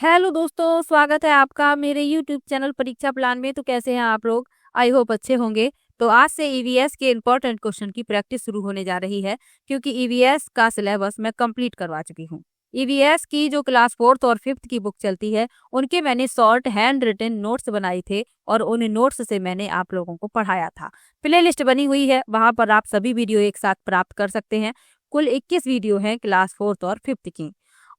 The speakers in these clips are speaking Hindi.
हेलो दोस्तों, स्वागत है आपका मेरे यूट्यूब चैनल परीक्षा प्लान में। तो कैसे हैं आप लोग? आई होप अच्छे होंगे। तो आज से ईवीएस के इम्पोर्टेंट क्वेश्चन की प्रैक्टिस शुरू होने जा रही है, क्योंकि ईवीएस का सिलेबस मैं कंप्लीट करवा चुकी हूँ। ईवीएस की जो क्लास 4th और 5th की बुक चलती है, उनके मैंने शॉर्ट हैंड रिटन नोट्स बनाए थे और उन नोट्स से मैंने आप लोगों को पढ़ाया था। प्ले लिस्ट बनी हुई है, वहां पर आप सभी वीडियो एक साथ प्राप्त कर सकते हैं। कुल 21 वीडियो हैं क्लास 4th और 5th की।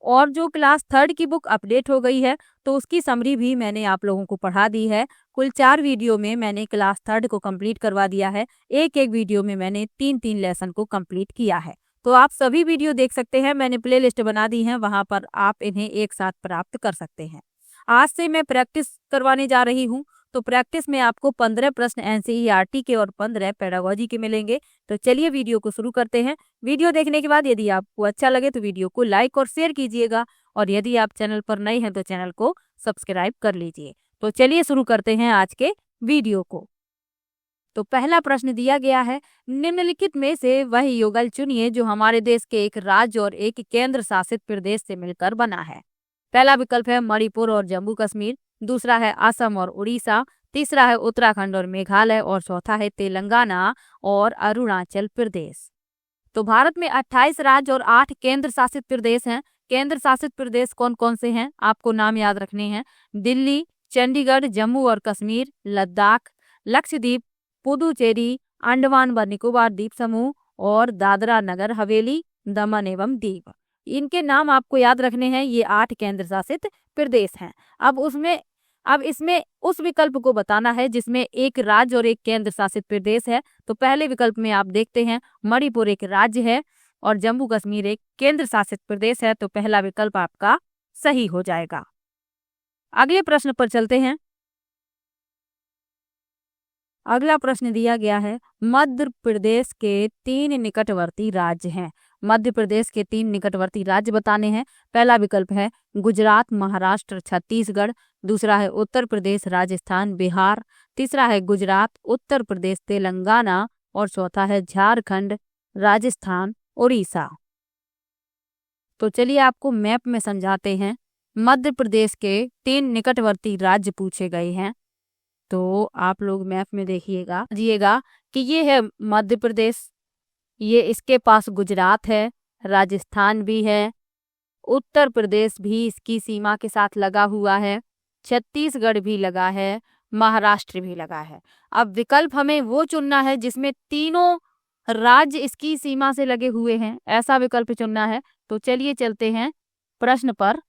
और जो क्लास 3rd की बुक अपडेट हो गई है, तो उसकी समरी भी मैंने आप लोगों को पढ़ा दी है। कुल 4 वीडियो में मैंने क्लास 3rd को कंप्लीट करवा दिया है। एक एक वीडियो में मैंने 3-3 लेसन को कंप्लीट किया है। तो आप सभी वीडियो देख सकते हैं, मैंने प्ले लिस्ट बना दी है, वहां पर आप इन्हें एक साथ प्राप्त कर सकते हैं। आज से मैं प्रैक्टिस करवाने जा रही हूँ। तो प्रैक्टिस में आपको 15 प्रश्न एनसीईआरटी के और 15 पेडागोजी के मिलेंगे। तो चलिए वीडियो को शुरू करते हैं। वीडियो देखने के बाद यदि आपको अच्छा लगे तो वीडियो को लाइक और शेयर कीजिएगा, और यदि आप चैनल पर नए हैं तो चैनल को सब्सक्राइब कर लीजिए। तो चलिए शुरू करते हैं आज के वीडियो को। तो पहला प्रश्न दिया गया है, निम्नलिखित में से वह युगल चुनिए जो हमारे देश के एक राज्य और एक केंद्र शासित प्रदेश से मिलकर बना है। पहला विकल्प है मणिपुर और जम्मू कश्मीर, दूसरा है असम और उड़ीसा, तीसरा है उत्तराखंड और मेघालय, और चौथा है तेलंगाना और अरुणाचल प्रदेश। तो भारत में 28 राज्य और 8 केंद्र शासित प्रदेश हैं। केंद्र शासित प्रदेश कौन कौन से हैं आपको नाम याद रखने हैं। दिल्ली, चंडीगढ़, जम्मू और कश्मीर, लद्दाख, लक्षद्वीप, पुदुचेरी, अंडमान व निकोबार द्वीप समूह और दादरा नगर हवेली, दमन एवं दीव। इनके नाम आपको याद रखने हैं। ये 8 केंद्र शासित प्रदेश हैं। अब इसमें उस विकल्प को बताना है जिसमें एक राज्य और एक केंद्र शासित प्रदेश है। तो पहले विकल्प में आप देखते हैं मणिपुर एक राज्य है और जम्मू कश्मीर एक केंद्र शासित प्रदेश है। तो पहला विकल्प आपका सही हो जाएगा। अगले प्रश्न पर चलते हैं। अगला प्रश्न दिया गया है, मध्य प्रदेश के 3 निकटवर्ती राज्य हैं। मध्य प्रदेश के 3 निकटवर्ती राज्य बताने हैं। पहला विकल्प है गुजरात, महाराष्ट्र, छत्तीसगढ़, दूसरा है उत्तर प्रदेश, राजस्थान, बिहार, तीसरा है गुजरात, उत्तर प्रदेश, तेलंगाना, और चौथा है झारखंड, राजस्थान, उड़ीसा। तो चलिए आपको मैप में समझाते हैं। मध्य प्रदेश के 3 निकटवर्ती राज्य पूछे गए हैं। तो आप लोग मैप में देखिएगा कि ये है मध्य प्रदेश, ये इसके पास गुजरात है, राजस्थान भी है, उत्तर प्रदेश भी इसकी सीमा के साथ लगा हुआ है, छत्तीसगढ़ भी लगा है, महाराष्ट्र भी लगा है। अब विकल्प हमें वो चुनना है जिसमें तीनों राज्य इसकी सीमा से लगे हुए हैं, ऐसा विकल्प चुनना है। तो चलिए चलते हैं प्रश्न पर।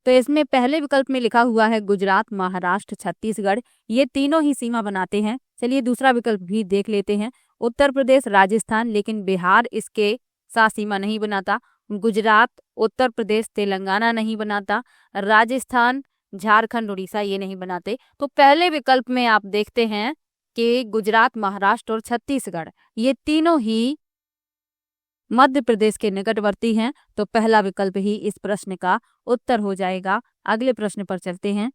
तो इसमें पहले विकल्प में लिखा हुआ है गुजरात, महाराष्ट्र, छत्तीसगढ़, ये तीनों ही सीमा बनाते हैं। चलिए दूसरा विकल्प भी देख लेते हैं। उत्तर प्रदेश, राजस्थान, लेकिन बिहार इसके साथ सीमा नहीं बनाता। गुजरात, उत्तर प्रदेश, तेलंगाना नहीं बनाता। राजस्थान, झारखंड, उड़ीसा ये नहीं बनाते। तो पहले विकल्प में आप देखते हैं कि गुजरात, महाराष्ट्र और छत्तीसगढ़ ये तीनों ही मध्य प्रदेश के निकटवर्ती हैं। तो पहला विकल्प ही इस प्रश्न का उत्तर हो जाएगा। अगले प्रश्न पर चलते हैं।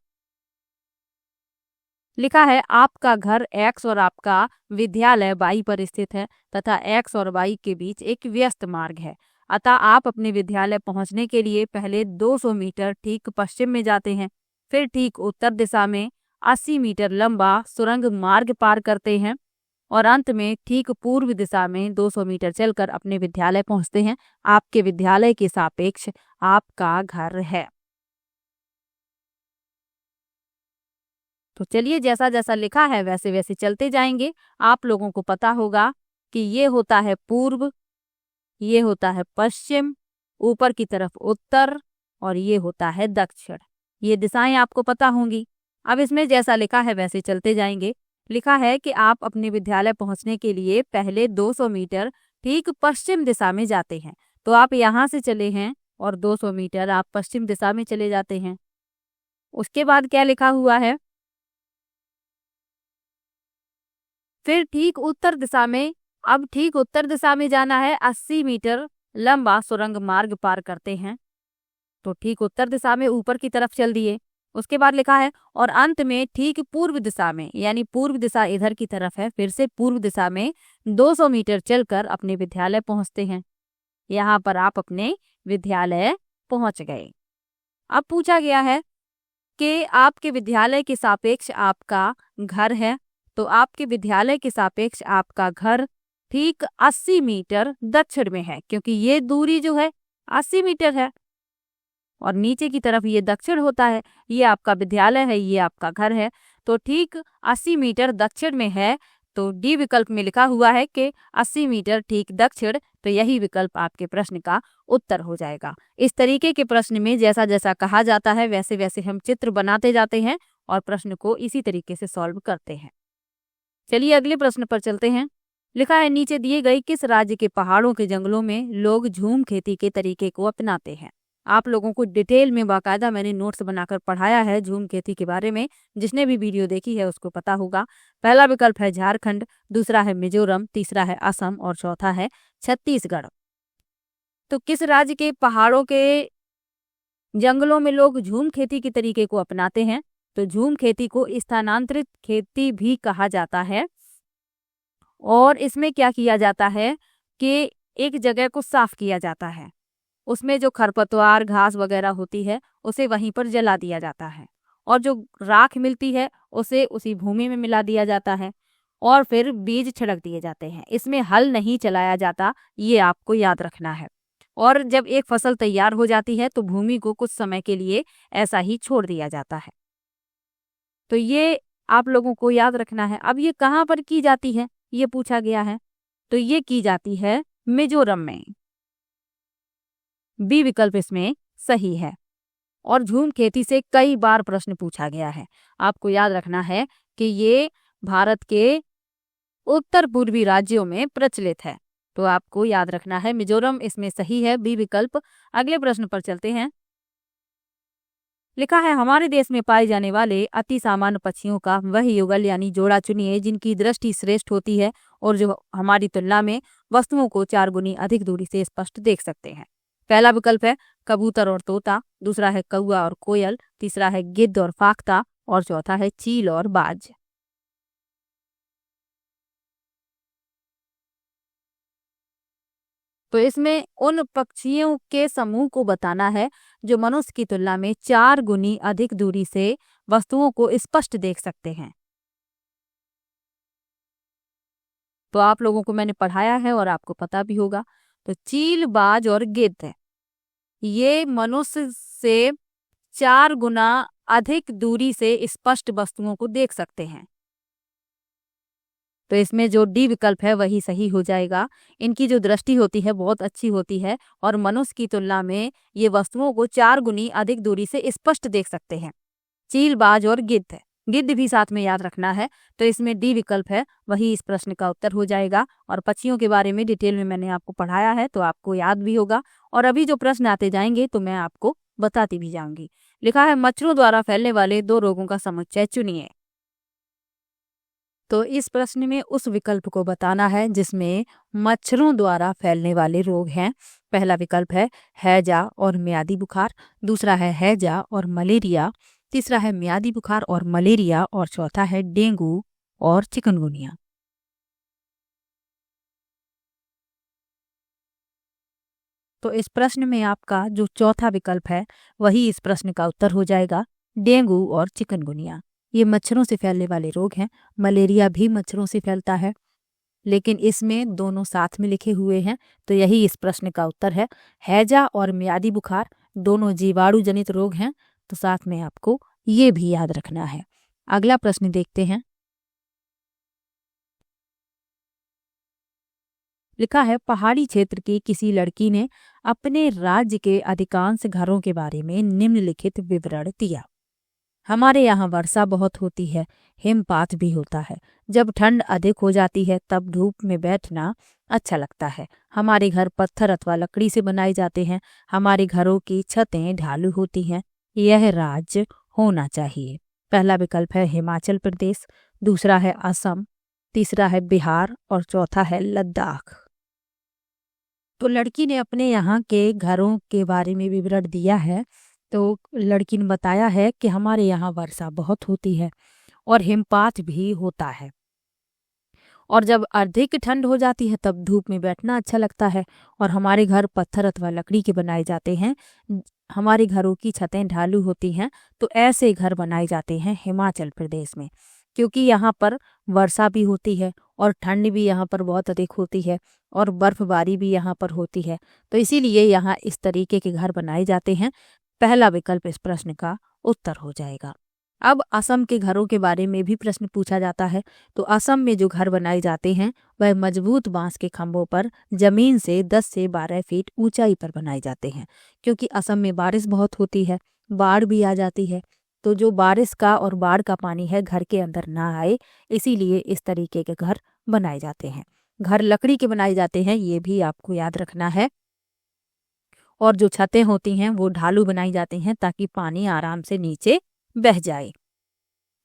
लिखा है आपका घर X और आपका विद्यालय Y पर स्थित है तथा X और Y के बीच एक व्यस्त मार्ग है। अतः आप अपने विद्यालय पहुंचने के लिए पहले 200 मीटर ठीक पश्चिम में जाते हैं, फिर ठीक उत्तर दिशा में 80 मीटर लंबा सुरंग मार्ग पार करते हैं और अंत में ठीक पूर्व दिशा में 200 मीटर चलकर अपने विद्यालय पहुंचते हैं। आपके विद्यालय के सापेक्ष आपका घर है। तो चलिए जैसा जैसा लिखा है वैसे वैसे चलते जाएंगे। आप लोगों को पता होगा कि ये होता है पूर्व, ये होता है पश्चिम, ऊपर की तरफ उत्तर, और ये होता है दक्षिण। ये दिशाएं आपको पता होंगी। अब इसमें जैसा लिखा है वैसे चलते जाएंगे। लिखा है कि आप अपने विद्यालय पहुंचने के लिए पहले 200 मीटर ठीक पश्चिम दिशा में जाते हैं। तो आप यहाँ से चले हैं और 200 मीटर आप पश्चिम दिशा में चले जाते हैं। उसके बाद क्या लिखा हुआ है, फिर ठीक उत्तर दिशा में, अब ठीक उत्तर दिशा में जाना है, 80 मीटर लंबा सुरंग मार्ग पार करते हैं। तो ठीक उत्तर दिशा में ऊपर की तरफ चल दिए। उसके बाद लिखा है और अंत में ठीक पूर्व दिशा में, यानी पूर्व दिशा इधर की तरफ है, फिर से पूर्व दिशा में 200 मीटर चलकर अपने विद्यालय पहुंचते हैं। यहाँ पर आप अपने विद्यालय पहुंच गए। अब पूछा गया है कि आपके विद्यालय के सापेक्ष आपका घर है, तो आपके विद्यालय के सापेक्ष आपका घर ठीक 80 मीटर दक्षिण में है, क्योंकि ये दूरी जो है 80 मीटर है और नीचे की तरफ ये दक्षिण होता है। ये आपका विद्यालय है, ये आपका घर है, तो ठीक 80 मीटर दक्षिण में है। तो डी विकल्प में लिखा हुआ है कि 80 मीटर ठीक दक्षिण, तो यही विकल्प आपके प्रश्न का उत्तर हो जाएगा। इस तरीके के प्रश्न में जैसा जैसा कहा जाता है वैसे वैसे हम चित्र बनाते जाते हैं और प्रश्न को इसी तरीके से सॉल्व करते हैं। चलिए अगले प्रश्न पर चलते हैं। लिखा है, नीचे दिए गए किस राज्य के पहाड़ों के जंगलों में लोग झूम खेती के तरीके को अपनाते हैं। आप लोगों को डिटेल में बाकायदा मैंने नोट्स बनाकर पढ़ाया है झूम खेती के बारे में, जिसने भी वीडियो देखी है उसको पता होगा। पहला विकल्प है झारखंड, दूसरा है मिजोरम, तीसरा है असम और चौथा है छत्तीसगढ़। तो किस राज्य के पहाड़ों के जंगलों में लोग झूम खेती के तरीके को अपनाते हैं? तो झूम खेती को स्थानांतरित खेती भी कहा जाता है और इसमें क्या किया जाता है कि एक जगह को साफ किया जाता है, उसमें जो खरपतवार घास वगैरह होती है उसे वहीं पर जला दिया जाता है और जो राख मिलती है उसे उसी भूमि में मिला दिया जाता है और फिर बीज छिड़क दिए जाते हैं। इसमें हल नहीं चलाया जाता, ये आपको याद रखना है। और जब एक फसल तैयार हो जाती है तो भूमि को कुछ समय के लिए ऐसा ही छोड़ दिया जाता है। तो ये आप लोगों को याद रखना है। अब ये कहाँ पर की जाती है ये पूछा गया है, तो ये की जाती है मिजोरम में। बी विकल्प इसमें सही है। और झूम खेती से कई बार प्रश्न पूछा गया है। आपको याद रखना है कि ये भारत के उत्तर पूर्वी राज्यों में प्रचलित है, तो आपको याद रखना है मिजोरम इसमें सही है, बी विकल्प। अगले प्रश्न पर चलते हैं। लिखा है, हमारे देश में पाए जाने वाले अति सामान्य पक्षियों का वह युगल यानी जोड़ा चुनिए जिनकी दृष्टि श्रेष्ठ होती है और जो हमारी तुलना में वस्तुओं को 4 गुनी अधिक दूरी से स्पष्ट देख सकते हैं। पहला विकल्प है कबूतर और तोता, दूसरा है कौआ और कोयल, तीसरा है गिद्ध और फाख्ता और चौथा है चील और बाज। तो इसमें उन पक्षियों के समूह को बताना है जो मनुष्य की तुलना में 4 गुनी अधिक दूरी से वस्तुओं को स्पष्ट देख सकते हैं। तो आप लोगों को मैंने पढ़ाया है और आपको पता भी होगा। तो चील, बाज और गिद्ध ये मनुष्य से 4 गुना अधिक दूरी से स्पष्ट वस्तुओं को देख सकते हैं। तो इसमें जो डी विकल्प है वही सही हो जाएगा। इनकी जो दृष्टि होती है बहुत अच्छी होती है और मनुष्य की तुलना में ये वस्तुओं को 4 गुनी अधिक दूरी से स्पष्ट देख सकते हैं। चील, बाज और गिद्ध, गिद्ध भी साथ में याद रखना है। तो इसमें डी विकल्प है वही इस प्रश्न का उत्तर हो जाएगा। और पक्षियों के बारे में डिटेल में मैंने आपको पढ़ाया है तो आपको याद भी होगा और अभी जो प्रश्न आते जाएंगे तो मैं आपको बताती भी जाऊंगी। लिखा है, मच्छरों द्वारा फैलने वाले 2 रोगों का समुच्चय चुनिए। तो इस प्रश्न में उस विकल्प को बताना है जिसमें मच्छरों द्वारा फैलने वाले रोग हैं। पहला विकल्प है हैजा और मियादी बुखार, दूसरा है हैजा और मलेरिया, तीसरा है मियादी बुखार और मलेरिया और चौथा है डेंगू और चिकनगुनिया। तो इस प्रश्न में आपका जो चौथा विकल्प है वही इस प्रश्न का उत्तर हो जाएगा, डेंगू और चिकनगुनिया। ये मच्छरों से फैलने वाले रोग हैं। मलेरिया भी मच्छरों से फैलता है, लेकिन इसमें दोनों साथ में लिखे हुए हैं, तो यही इस प्रश्न का उत्तर है। हैजा और मियादी बुखार दोनों जीवाणु जनित रोग हैं, तो साथ में आपको ये भी याद रखना है। अगला प्रश्न देखते हैं। लिखा है, पहाड़ी क्षेत्र की किसी लड़की ने अपने राज्य के अधिकांश घरों के बारे में निम्नलिखित विवरण दिया। हमारे यहाँ वर्षा बहुत होती है, हिमपात भी होता है। जब ठंड अधिक हो जाती है तब धूप में बैठना अच्छा लगता है। हमारे घर पत्थर अथवा लकड़ी से बनाए जाते हैं। हमारे घरों की छतें ढालू होती हैं। यह राज्य होना चाहिए। पहला विकल्प है हिमाचल प्रदेश, दूसरा है असम, तीसरा है बिहार और चौथा है लद्दाख। तो लड़की ने अपने यहाँ के घरों के बारे में विवरण दिया है। तो लड़की ने बताया है कि हमारे यहाँ वर्षा बहुत होती है और हिमपात भी होता है और जब अधिक ठंड हो जाती है तब धूप में बैठना अच्छा लगता है। और हमारे घर पत्थर अथवा लकड़ी के बनाए जाते हैं। हमारे घरों की छतें ढालू होती हैं। तो ऐसे घर बनाए जाते हैं हिमाचल प्रदेश में, क्योंकि यहाँ पर वर्षा भी होती है और ठंड भी यहाँ पर बहुत अधिक होती है और बर्फबारी भी यहाँ पर होती है। तो इसीलिए यहाँ इस तरीके के घर बनाए जाते हैं। पहला विकल्प इस प्रश्न का उत्तर हो जाएगा। अब असम के घरों के बारे में भी प्रश्न पूछा जाता है। तो असम में जो घर बनाए जाते हैं वह मजबूत बांस के खंभों पर जमीन से 10 से 12 फीट ऊंचाई पर बनाए जाते हैं, क्योंकि असम में बारिश बहुत होती है, बाढ़ भी आ जाती है। तो जो बारिश का और बाढ़ का पानी है घर के अंदर ना आए, इसीलिए इस तरीके के घर बनाए जाते हैं। घर लकड़ी के बनाए जाते हैं, ये भी आपको याद रखना है। और जो छतें होती हैं वो ढालू बनाई जाती हैं ताकि पानी आराम से नीचे बह जाए।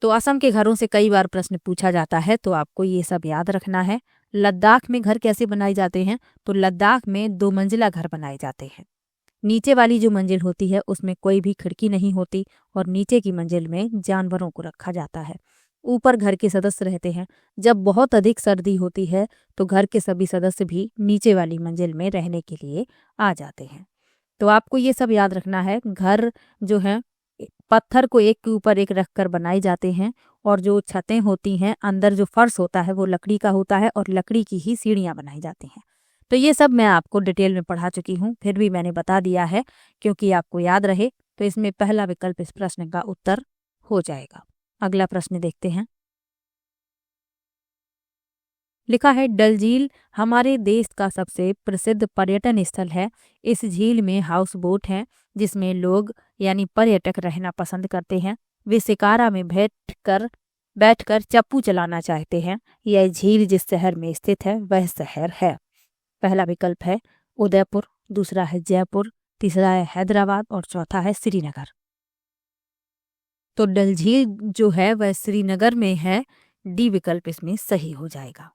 तो असम के घरों से कई बार प्रश्न पूछा जाता है, तो आपको ये सब याद रखना है। लद्दाख में घर कैसे बनाए जाते हैं? तो लद्दाख में 2 मंजिला घर बनाए जाते हैं। नीचे वाली जो मंजिल होती है उसमें कोई भी खिड़की नहीं होती और नीचे की मंजिल में जानवरों को रखा जाता है। ऊपर घर के सदस्य रहते हैं। जब बहुत अधिक सर्दी होती है तो घर के सभी सदस्य भी नीचे वाली मंजिल में रहने के लिए आ जाते हैं। तो आपको ये सब याद रखना है। घर जो है पत्थर को एक के ऊपर एक रखकर बनाए जाते हैं और जो छतें होती हैं, अंदर जो फर्श होता है वो लकड़ी का होता है और लकड़ी की ही सीढ़ियाँ बनाई जाती हैं। तो ये सब मैं आपको डिटेल में पढ़ा चुकी हूँ, फिर भी मैंने बता दिया है क्योंकि आपको याद रहे। तो इसमें पहला विकल्प इस प्रश्न का उत्तर हो जाएगा। अगला प्रश्न देखते हैं। लिखा है डल झील हमारे देश का सबसे प्रसिद्ध पर्यटन स्थल है। इस झील में हाउस बोट हैं जिसमें लोग यानी पर्यटक रहना पसंद करते हैं। वे शिकारा में बैठकर चप्पू चलाना चाहते हैं। यह झील जिस शहर में स्थित है वह शहर है। पहला विकल्प है उदयपुर, दूसरा है जयपुर, तीसरा है हैदराबाद और चौथा है श्रीनगर। तो डल झील जो है वह श्रीनगर में है। डी विकल्प इसमें सही हो जाएगा।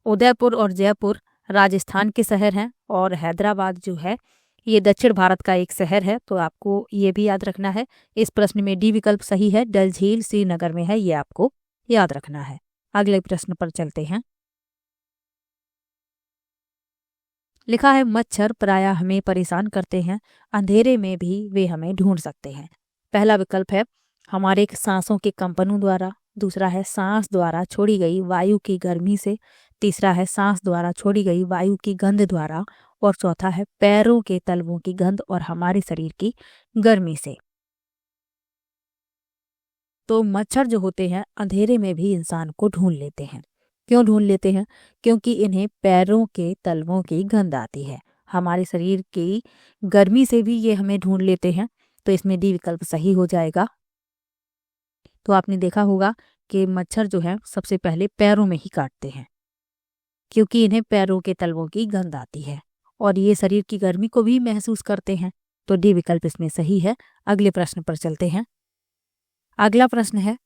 उदयपुर और जयपुर राजस्थान के शहर हैं और हैदराबाद जो है ये दक्षिण भारत का एक शहर है। तो आपको ये भी याद रखना है। इस प्रश्न में डी विकल्प सही है। डल झील श्रीनगर में है, ये आपको याद रखना है। अगले प्रश्न पर चलते हैं। लिखा है मच्छर प्रायः हमें परेशान करते हैं, अंधेरे में भी वे हमें ढूंढ सकते हैं। पहला विकल्प है हमारे सांसों के कंपनों द्वारा, दूसरा है सांस द्वारा छोड़ी गई वायु की गर्मी से, तीसरा है सांस द्वारा छोड़ी गई वायु की गंध द्वारा और चौथा है पैरों के तलवों की गंध और हमारे शरीर की गर्मी से। तो मच्छर जो होते हैं अंधेरे में भी इंसान को ढूंढ लेते हैं। क्यों ढूंढ लेते हैं? क्योंकि इन्हें पैरों के तलवों की गंध आती है। हमारे शरीर की गर्मी से भी ये हमें ढूंढ लेते हैं। तो इसमें डी विकल्प सही हो जाएगा। तो आपने देखा होगा कि मच्छर जो है सबसे पहले पैरों में ही काटते हैं, क्योंकि इन्हें पैरों के तलवों की गंध आती है और ये शरीर की गर्मी को भी महसूस करते हैं। तो डी विकल्प इसमें सही है। अगले प्रश्न पर चलते हैं। अगला प्रश्न है,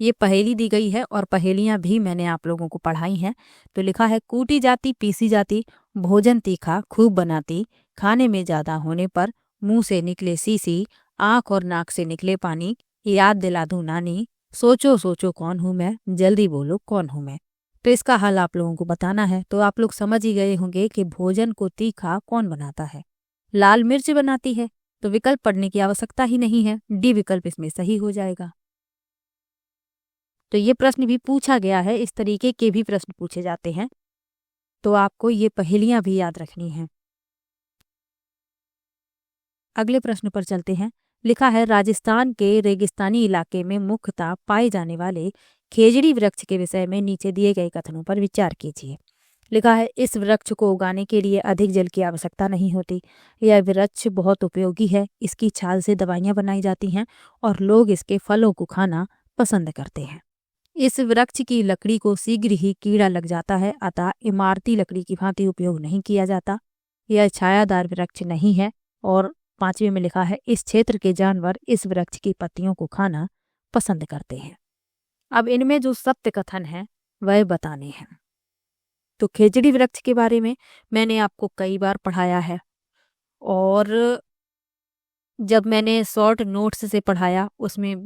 ये पहेली दी गई है और पहेलियां भी मैंने आप लोगों को पढ़ाई हैं। तो लिखा है कूटी जाती पीसी जाती, भोजन तीखा खूब बनाती, खाने में ज्यादा होने पर मुंह से निकले सीसी, आंख और नाक से निकले पानी, याद दिला दूं नानी, सोचो सोचो कौन हूं मैं, जल्दी बोलो कौन हूं मैं। तो इसका हल आप लोगों को बताना है। तो आप लोग समझ ही गए होंगे कि भोजन को तीखा कौन बनाता है? लाल मिर्च बनाती है। तो विकल्प पढ़ने की आवश्यकता ही नहीं है। डी विकल्प इसमें सही हो जाएगा। तो ये प्रश्न भी पूछा गया है, इस तरीके के भी प्रश्न पूछे जाते हैं। तो आपको ये पहेलियां भी याद रखनी हैं। अगले प्रश्न पर चलते हैं। लिखा है राजस्थान के रेगिस्तानी इलाके में मुख्यतः पाए जाने वाले खेजड़ी वृक्ष के विषय में नीचे दिए गए कथनों पर विचार कीजिए। लिखा है इस वृक्ष को उगाने के लिए अधिक जल की आवश्यकता नहीं होती। यह वृक्ष बहुत उपयोगी है। इसकी छाल से दवाइयाँ बनाई जाती हैं और लोग इसके फलों को खाना पसंद करते हैं। इस वृक्ष की लकड़ी को शीघ्र ही कीड़ा लग जाता है, अतः इमारती लकड़ी की भांति उपयोग नहीं किया जाता। यह छायादार वृक्ष नहीं है। और 5वें में लिखा है इस क्षेत्र के जानवर इस वृक्ष की पत्तियों को खाना पसंद करते हैं। अब इनमें जो सत्य कथन है वह बताने हैं। तो खेजड़ी वृक्ष के बारे में मैंने आपको कई बार पढ़ाया है और जब मैंने शॉर्ट नोट्स से पढ़ाया उसमें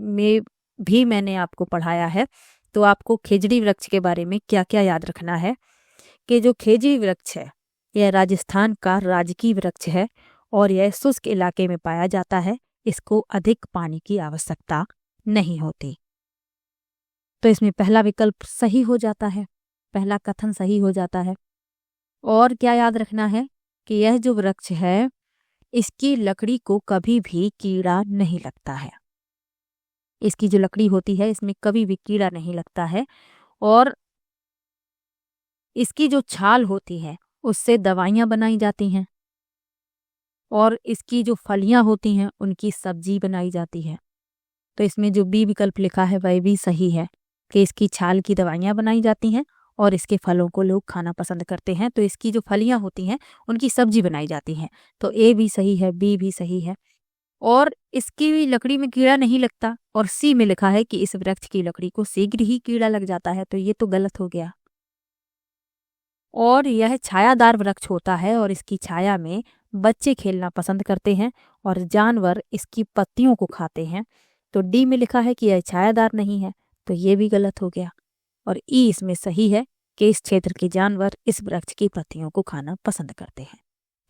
भी मैंने आपको पढ़ाया है तो आपको खेजड़ी वृक्ष के बारे में क्या क्या याद रखना है कि जो खेजड़ी वृक्ष है यह राजस्थान का राजकीय वृक्ष है और यह शुष्क इलाके में पाया जाता है। इसको अधिक पानी की आवश्यकता नहीं होती। तो इसमें पहला विकल्प सही हो जाता है, पहला कथन सही हो जाता है। और क्या याद रखना है कि यह जो वृक्ष है इसकी लकड़ी को कभी भी कीड़ा नहीं लगता है। इसकी जो लकड़ी होती है इसमें कभी भी कीड़ा नहीं लगता है और इसकी जो छाल होती है उससे दवाइयाँ बनाई जाती हैं और इसकी जो फलियाँ होती हैं उनकी सब्जी बनाई जाती है। तो इसमें जो बी विकल्प लिखा है वह भी सही है कि इसकी छाल की दवाइयाँ बनाई जाती हैं और इसके फलों को लोग खाना पसंद करते हैं। तो इसकी जो फलियाँ होती हैं उनकी सब्जी बनाई जाती हैं। तो ए भी सही है, बी भी सही है। और इसकी लकड़ी में कीड़ा नहीं लगता और सी में लिखा है कि इस वृक्ष की लकड़ी को शीघ्र ही कीड़ा लग जाता है। तो ये तो गलत हो गया। और यह छायादार वृक्ष होता है और इसकी छाया में बच्चे खेलना पसंद करते हैं और जानवर इसकी पत्तियों को खाते हैं। तो डी में लिखा है कि यह छायादार नहीं है, तो ये भी गलत हो गया। और ई इसमें सही है कि इस क्षेत्र के जानवर इस वृक्ष की पत्तियों को खाना पसंद करते हैं।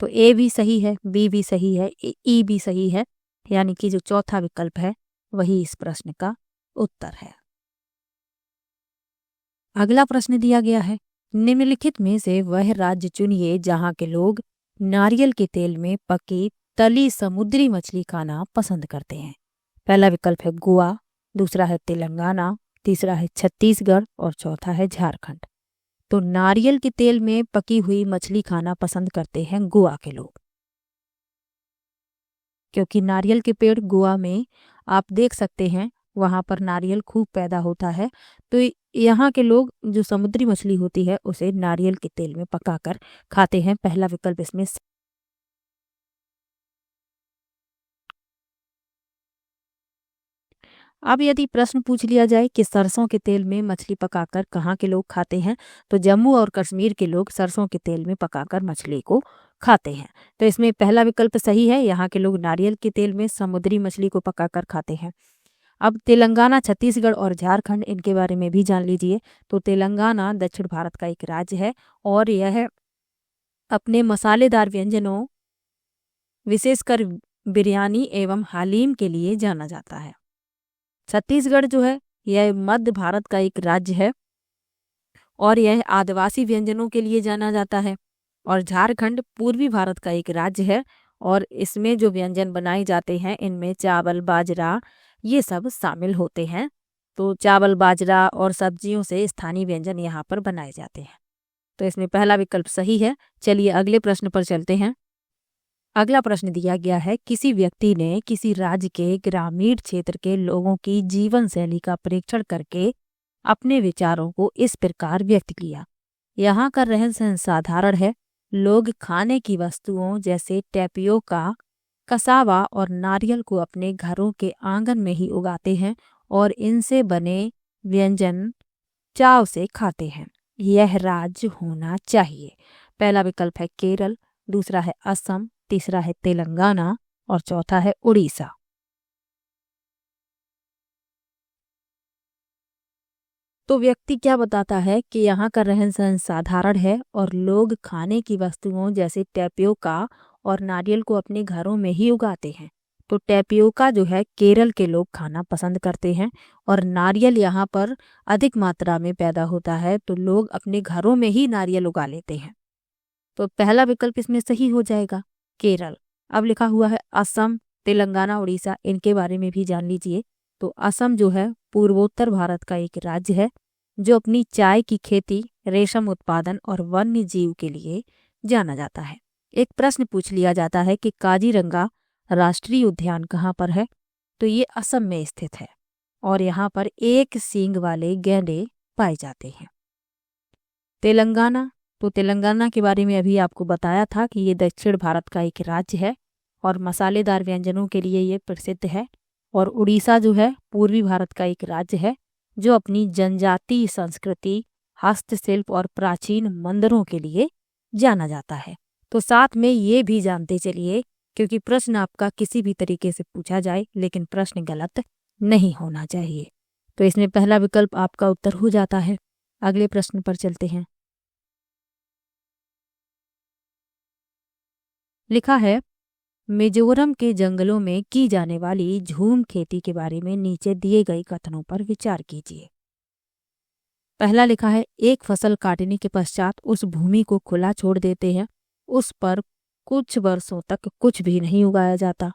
तो ए भी सही है, बी भी सही है, ई भी सही है, यानी कि जो चौथा विकल्प है वही इस प्रश्न का उत्तर है। अगला प्रश्न दिया गया है, निम्नलिखित में से वह राज्य चुनिए जहां के लोग नारियल के तेल में पकी तली समुद्री मछली खाना पसंद करते हैं। पहला विकल्प है गोवा, दूसरा है तेलंगाना, तीसरा है छत्तीसगढ़ और चौथा है झारखंड। तो नारियल के तेल में पकी हुई मछली खाना पसंद करते हैं गोवा के लोग, क्योंकि नारियल के पेड़ गोवा में आप देख सकते हैं, वहाँ पर नारियल खूब पैदा होता है। तो यहाँ के लोग जो समुद्री मछली होती है उसे नारियल के तेल में पकाकर खाते हैं। पहला विकल्प इसमें अब यदि प्रश्न पूछ लिया जाए कि सरसों के तेल में मछली पकाकर कहाँ के लोग खाते हैं, तो जम्मू और कश्मीर के लोग सरसों के तेल में पकाकर मछली को खाते हैं। तो इसमें पहला विकल्प सही है, यहाँ के लोग नारियल के तेल में समुद्री मछली को पकाकर खाते हैं। अब तेलंगाना, छत्तीसगढ़ और झारखंड, इनके बारे में भी जान लीजिए। तो तेलंगाना दक्षिण भारत का एक राज्य है और यह अपने मसालेदार व्यंजनों विशेषकर बिरयानी एवं हालीम के लिए जाना जाता है। छत्तीसगढ़ जो है यह मध्य भारत का एक राज्य है और यह आदिवासी व्यंजनों के लिए जाना जाता है। और झारखंड पूर्वी भारत का एक राज्य है और इसमें जो व्यंजन बनाए जाते हैं इनमें चावल, बाजरा ये सब शामिल होते हैं। तो चावल, बाजरा और सब्जियों से स्थानीय व्यंजन यहाँ पर बनाए जाते हैं। तो इसमें पहला विकल्प सही है। चलिए अगले प्रश्न पर चलते हैं। अगला प्रश्न दिया गया है, किसी व्यक्ति ने किसी राज्य के ग्रामीण क्षेत्र के लोगों की जीवन शैली का परीक्षण करके अपने विचारों को इस प्रकार व्यक्त किया। यहाँ का रहन सहन साधारण है। लोग खाने की वस्तुओं जैसे टैपियोका, कसावा और नारियल को अपने घरों के आंगन में ही उगाते हैं और इनसे बने व्यंजन चाव से खाते हैं। यह राज्य होना चाहिए। पहला विकल्प है केरल, दूसरा है असम, तीसरा है तेलंगाना और चौथा है उड़ीसा। तो व्यक्ति क्या बताता है कि यहाँ का रहन सहन साधारण है और लोग खाने की वस्तुओं जैसे टैपियोका और नारियल को अपने घरों में ही उगाते हैं। तो टैपियोका जो है केरल के लोग खाना पसंद करते हैं और नारियल यहाँ पर अधिक मात्रा में पैदा होता है, तो लोग अपने घरों में ही नारियल उगा लेते हैं। तो पहला विकल्प इसमें सही हो जाएगा, केरल। अब लिखा हुआ है असम, तेलंगाना, उड़ीसा, इनके बारे में भी जान लीजिए। तो असम जो है पूर्वोत्तर भारत का एक राज्य है जो अपनी चाय की खेती, रेशम उत्पादन और वन्य जीव के लिए जाना जाता है। एक प्रश्न पूछ लिया जाता है कि काजीरंगा राष्ट्रीय उद्यान कहाँ पर है, तो ये असम में स्थित है और यहाँ पर एक सींग वाले गैंडे पाए जाते हैं। तेलंगाना, तो तेलंगाना के बारे में अभी आपको बताया था कि ये दक्षिण भारत का एक राज्य है और मसालेदार व्यंजनों के लिए ये प्रसिद्ध है। और उड़ीसा जो है पूर्वी भारत का एक राज्य है जो अपनी जनजातीय संस्कृति, हस्तशिल्प और प्राचीन मंदिरों के लिए जाना जाता है। तो साथ में ये भी जानते चलिए, क्योंकि प्रश्न आपका किसी भी तरीके से पूछा जाए लेकिन प्रश्न गलत नहीं होना चाहिए। तो इसमें पहला विकल्प आपका उत्तर हो जाता है। अगले प्रश्न पर चलते हैं। लिखा है, मिजोरम के जंगलों में की जाने वाली झूम खेती के बारे में नीचे दिए गए कथनों पर विचार कीजिए। पहला लिखा है, एक फसल काटने के पश्चात उस भूमि को खुला छोड़ देते हैं, उस पर कुछ वर्षों तक कुछ भी नहीं उगाया जाता।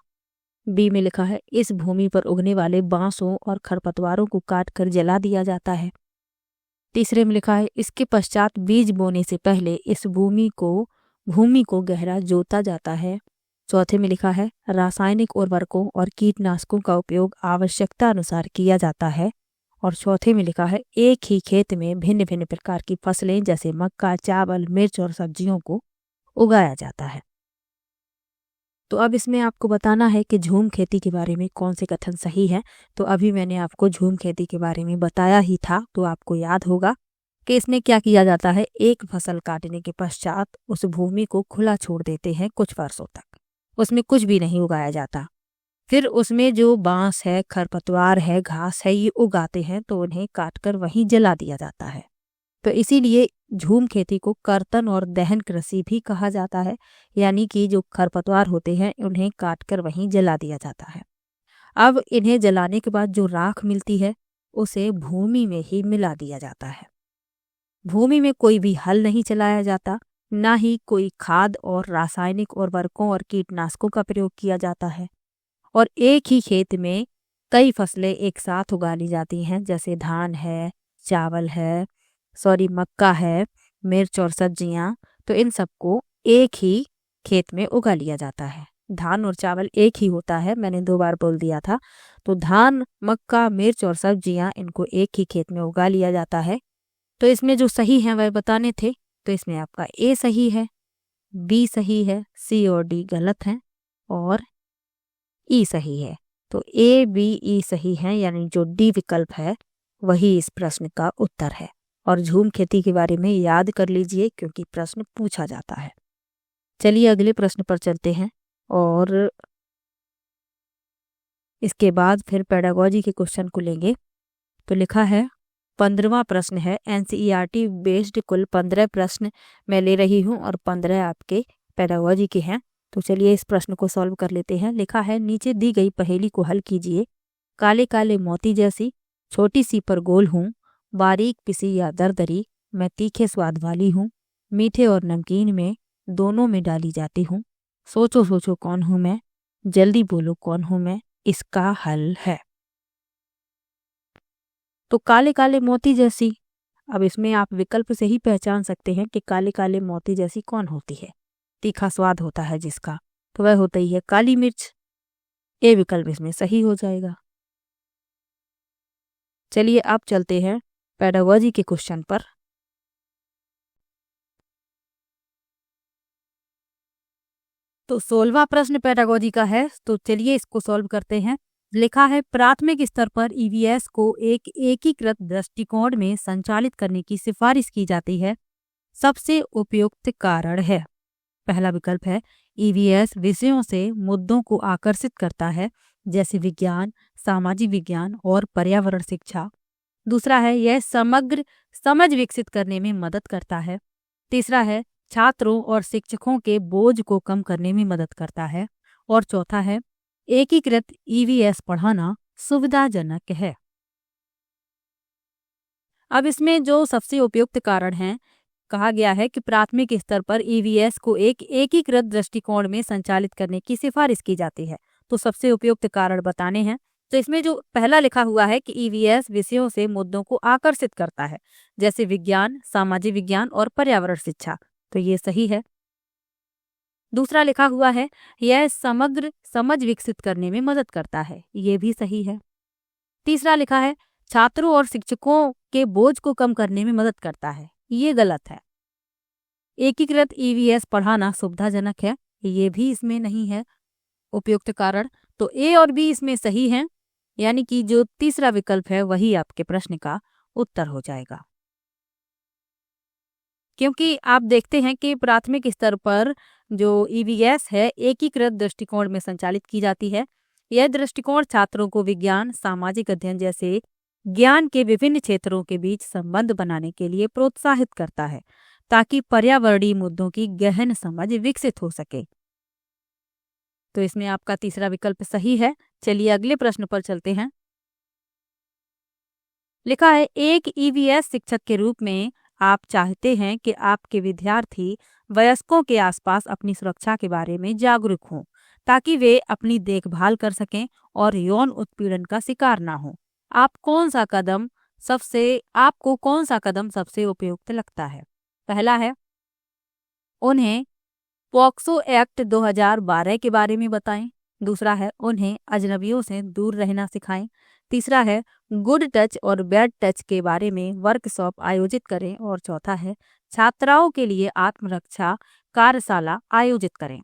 बी में लिखा है, इस भूमि पर उगने वाले बांसों और खरपतवारों को काट कर जला दिया जाता है। तीसरे में लिखा है, इसके पश्चात बीज बोने से पहले इस भूमि को गहरा जोता जाता है। चौथे में लिखा है, रासायनिक उर्वरकों और कीटनाशकों का उपयोग आवश्यकता अनुसार किया जाता है। और चौथे में लिखा है, एक ही खेत में भिन्न भिन्न प्रकार की फसलें जैसे मक्का, चावल, मिर्च और सब्जियों को उगाया जाता है। तो अब इसमें आपको बताना है कि झूम खेती के बारे में कौन से कथन सही है। तो अभी मैंने आपको झूम खेती के बारे में बताया ही था, तो आपको याद होगा कि इसमें क्या किया जाता है। एक फसल काटने के पश्चात उस भूमि को खुला छोड़ देते हैं कुछ वर्षों तक, उसमें कुछ भी नहीं उगाया जाता। फिर उसमें जो बांस है, खरपतवार है, घास है, ये उगाते हैं तो उन्हें काटकर वहीं जला दिया जाता है। तो इसीलिए झूम खेती को कर्तन और दहन कृषि भी कहा जाता है, यानी कि जो खरपतवार होते हैं उन्हें काटकर वहीं जला दिया जाता है। अब इन्हें जलाने के बाद जो राख मिलती है उसे भूमि में ही मिला दिया जाता है। भूमि में कोई भी हल नहीं चलाया जाता, ना ही कोई खाद और रासायनिक उर्वरकों और कीटनाशकों का प्रयोग किया जाता है। और एक ही खेत में कई फसलें एक साथ उगा ली जाती हैं, जैसे धान है, चावल है, मक्का है, मिर्च और सब्जियां। तो इन सबको एक ही खेत में उगा लिया जाता है। धान और चावल एक ही होता है, मैंने 2 बार बोल दिया था। तो धान, मक्का, मिर्च और सब्जियां, इनको एक ही खेत में उगा लिया जाता है। तो इसमें जो सही है वह बताने थे। तो इसमें आपका ए सही है, बी सही है, सी और डी गलत हैं और ई सही है। तो ए, बी, ई सही है, यानी जो डी विकल्प है वही इस प्रश्न का उत्तर है। और झूम खेती के बारे में याद कर लीजिए क्योंकि प्रश्न पूछा जाता है। चलिए अगले प्रश्न पर चलते हैं और इसके बाद फिर पेडागोजी के क्वेश्चन को लेंगे। तो लिखा है, 15वां प्रश्न है। एनसीईआरटी बेस्ड कुल 15 प्रश्न मैं ले रही हूँ और 15 आपके पेडागोजी के हैं। तो चलिए इस प्रश्न को सॉल्व कर लेते हैं। लिखा है, नीचे दी गई पहेली को हल कीजिए। काले काले मोती जैसी, छोटी सी पर गोल हूँ, बारीक पिसी या दरदरी, मैं तीखे स्वाद वाली हूँ, मीठे और नमकीन में दोनों में डाली जाती हूँ। सोचो सोचो कौन हूँ मैं, जल्दी बोलो कौन हूँ मैं, इसका हल है। तो काले काले मोती जैसी, अब इसमें आप विकल्प से ही पहचान सकते हैं कि काले काले मोती जैसी कौन होती है। तीखा स्वाद होता है जिसका, तो वह होता ही है काली मिर्च। ए विकल्प इसमें सही हो जाएगा। चलिए अब चलते हैं पेडागोजी के क्वेश्चन पर। तो 16वां प्रश्न पेडागोजी का है, तो चलिए इसको सॉल्व करते हैं। लिखा है, प्राथमिक स्तर पर ईवीएस को एक एकीकृत दृष्टिकोण में संचालित करने की सिफारिश की जाती है। सबसे उपयुक्त कारण है। पहला विकल्प है, ईवीएस विषयों से मुद्दों को आकर्षित करता है, जैसे विज्ञान, सामाजिक विज्ञान और पर्यावरण शिक्षा। दूसरा है, यह समग्र समझ विकसित करने में मदद करता है। तीसरा है, छात्रों और शिक्षकों के बोझ को कम करने में मदद करता है। और चौथा है, एकीकृत ईवीएस पढ़ाना सुविधाजनक है। अब इसमें जो सबसे उपयुक्त कारण है, कहा गया है कि प्राथमिक स्तर पर ईवीएस को एक एकीकृत दृष्टिकोण में संचालित करने की सिफारिश की जाती है। तो सबसे उपयुक्त कारण बताने हैं। तो इसमें जो पहला लिखा हुआ है कि ईवीएस विषयों से मुद्दों को आकर्षित करता है, जैसे विज्ञान, सामाजिक विज्ञान और पर्यावरण शिक्षा, तो ये सही है। दूसरा लिखा हुआ है, यह समग्र समझ विकसित करने में मदद करता है, ये भी सही है। तीसरा लिखा है, छात्रों और शिक्षकों के बोझ को कम करने में मदद करता है, ये गलत है। एकीकृत ईवीएस पढ़ाना सुविधाजनक है, ये भी इसमें नहीं है उपयुक्त कारण। तो ए और बी इसमें सही हैं, यानी कि जो तीसरा विकल्प है वही आपके प्रश्न का उत्तर हो जाएगा। क्योंकि आप देखते हैं कि प्राथमिक स्तर पर जो ईवीएस है एकीकृत दृष्टिकोण में संचालित की जाती है। यह दृष्टिकोण छात्रों को विज्ञान, सामाजिक अध्ययन जैसे ज्ञान के विभिन्न क्षेत्रों के बीच संबंध बनाने के लिए प्रोत्साहित करता है ताकि पर्यावरणीय मुद्दों की गहन समझ विकसित हो सके। तो इसमें आपका तीसरा विकल्प सही है। चलिए अगले प्रश्न पर चलते हैं। लिखा है, एक ईवीएस शिक्षक के रूप में आप चाहते हैं कि आपके विद्यार्थी वयस्कों के आसपास अपनी सुरक्षा के बारे में जागरूक हों ताकि वे अपनी देखभाल कर सकें और यौन उत्पीड़न का शिकार ना हो। आपको कौन सा कदम सबसे उपयुक्त लगता है? पहला है, उन्हें पॉक्सो एक्ट 2012 के बारे में बताएं। दूसरा है, उन्हें अजनबियों से दूर रहना सिखाएं। तीसरा है, गुड टच और बैड टच के बारे में वर्कशॉप आयोजित करें। और चौथा है, छात्राओं के लिए आत्मरक्षा कार्यशाला आयोजित करें।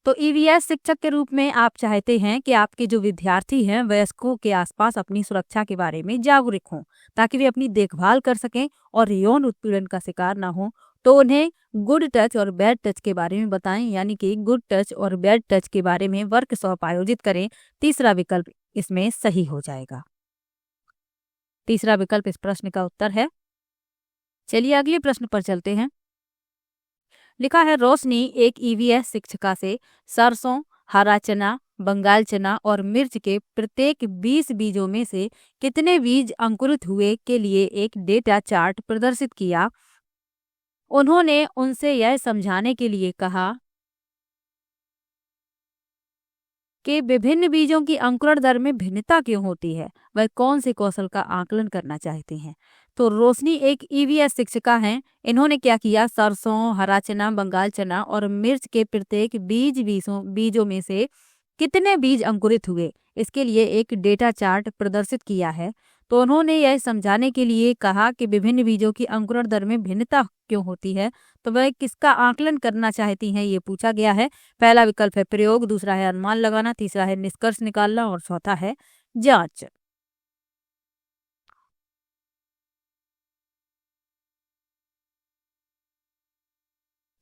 तो ईवीएस शिक्षक के रूप में आप चाहते हैं कि आपके जो विद्यार्थी हैं वयस्कों के आसपास अपनी सुरक्षा के बारे में जागरूक हों ताकि वे अपनी देखभाल कर सकें और यौन उत्पीड़न का शिकार ना हो। तो उन्हें गुड टच और बैड टच के बारे में बताएं, यानी कि गुड टच और बैड टच के बारे में वर्कशॉप आयोजित करें। तीसरा विकल्प इसमें सही हो जाएगा। तीसरा विकल्प इस प्रश्न का उत्तर है। चलिए अगले प्रश्न पर चलते हैं। लिखा है, रोशनी एक ईवीएस शिक्षिका से सरसों, हरा चना, बंगाल चना और मिर्च के प्रत्येक 20 बीजों में से कितने बीज अंकुरित हुए के लिए एक डेटा चार्ट प्रदर्शित किया। उन्होंने उनसे यह समझाने के लिए कहा कि विभिन्न बीजों की अंकुरण दर में भिन्नता क्यों होती है। वह कौन से कौशल का आकलन करना चाहती हैं? तो रोशनी एक ईवीएस शिक्षिका हैं। इन्होंने क्या किया, सरसों, हरा चना, बंगाल चना और मिर्च के प्रत्येक बीजों में से कितने बीज अंकुरित हुए, इसके लिए एक डेटा चार्ट प्रदर्शित किया है। तो उन्होंने यह समझाने के लिए कहा कि विभिन्न बीजों की अंकुरण दर में भिन्नता क्यों होती है। तो वह किसका आकलन करना चाहती हैं, ये पूछा गया है। पहला विकल्प है प्रयोग, दूसरा है अनुमान लगाना, तीसरा है निष्कर्ष निकालना और चौथा है जांच।